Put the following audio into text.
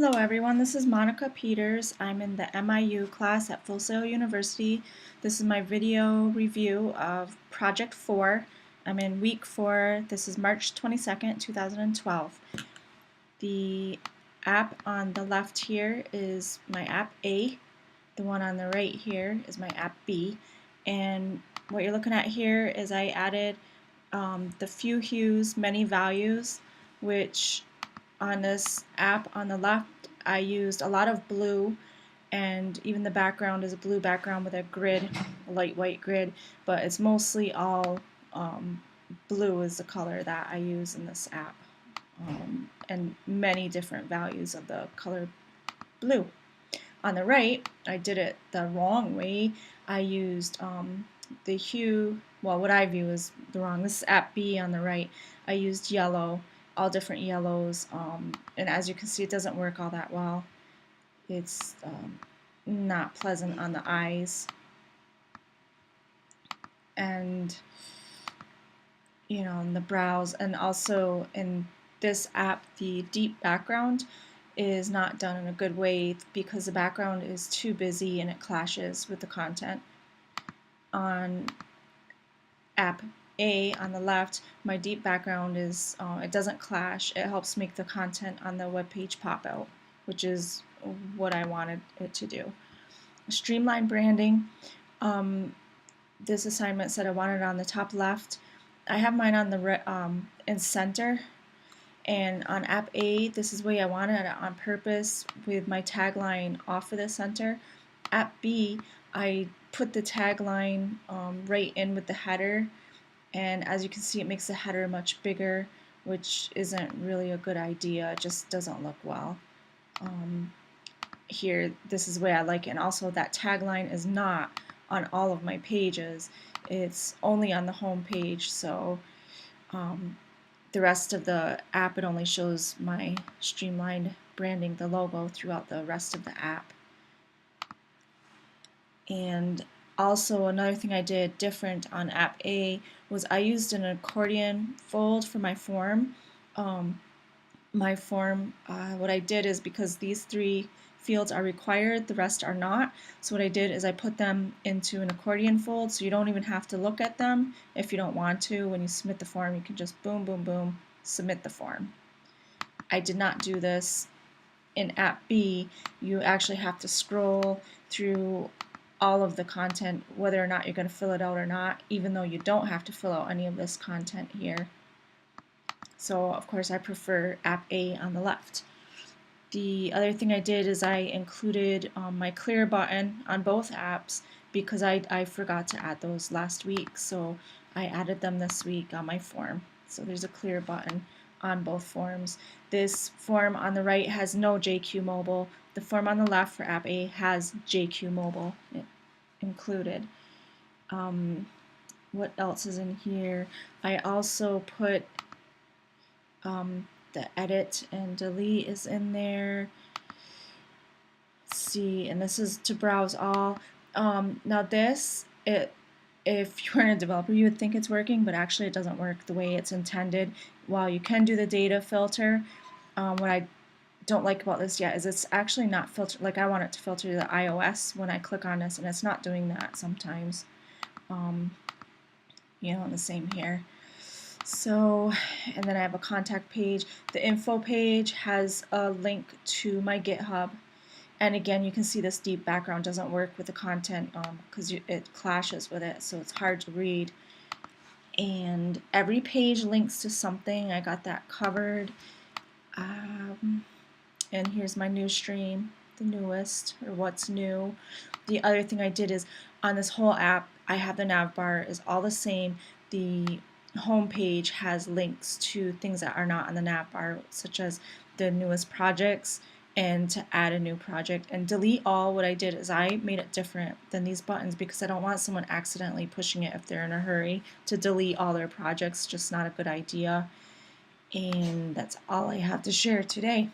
Hello everyone, this is Monica Peters. I'm in the MiU class at Full Sail University. This is my video review of Project 4. I'm in week 4. This is March 22nd, 2012. The app on the left here is my app A. The one on the right here is my app B. And what you're looking at here is I added the few hues, many values, which on this app on the left I used a lot of blue, and even the background is a blue background with a grid, a light white grid, but it's mostly all blue is the color that I use in this app, and many different values of the color blue. On the right, I did it the wrong way. I used the hue, well, what I view is the wrong. This is app B on the right. I used yellow, all different yellows, and as you can see, it doesn't work all that well. It's not pleasant on the eyes, and in the brows, and also in this app the deep background is not done in a good way because the background is too busy and it clashes with the content. On app A on the left, my deep background is, it doesn't clash. It helps make the content on the web page pop out, which is what I wanted it to do. Streamlined branding. This assignment said I wanted it on the top left. I have mine on the in center, and on app A, this is the way I wanted it on purpose with my tagline off of the center. App B, I put the tagline right in with the header, and as you can see, it makes the header much bigger, which isn't really a good idea. It just doesn't look well. Here, this is the way I like it, and also that tagline is not on all of my pages. It's only on the home page, so the rest of the app, it only shows my streamlined branding, the logo, throughout the rest of the app. And also another thing I did different on app A was I used an accordion fold for my form. My form, what I did is, because these three fields are required, the rest are not, so what I did is I put them into an accordion fold, so you don't even have to look at them if you don't want to. When you submit the form, you can just boom, boom, boom, submit the form. I did not do this in app B. You actually have to scroll through all of the content, whether or not you're going to fill it out or not, even though you don't have to fill out any of this content here. So of course I prefer app A on the left. The other thing I did is I included my clear button on both apps because I forgot to add those last week, so I added them this week on my form. So there's a clear button on both forms. This form on the right has no JQ Mobile. The form on the left for app A has JQ Mobile included. What else is in here? I also put the edit and delete is in there. Let's see, and this is to browse all. Now this, if you're a developer, you would think it's working, but actually it doesn't work the way it's intended. While you can do the data filter, what I don't like about this yet is it's actually not filtered. Like, I want it to filter the iOS when I click on this, and it's not doing that sometimes. And the same here. So, and then I have a contact page. The info page has a link to my GitHub, and again, you can see this deep background doesn't work with the content because it clashes with it, so it's hard to read. And every page links to something. I got that covered. And here's my new stream, the newest, or what's new. The other thing I did is, on this whole app, I have the nav bar is all the same. The home page has links to things that are not on the nav bar, such as the newest projects and to add a new project. And delete all, what I did is I made it different than these buttons because I don't want someone accidentally pushing it if they're in a hurry to delete all their projects. Just not a good idea. And that's all I have to share today.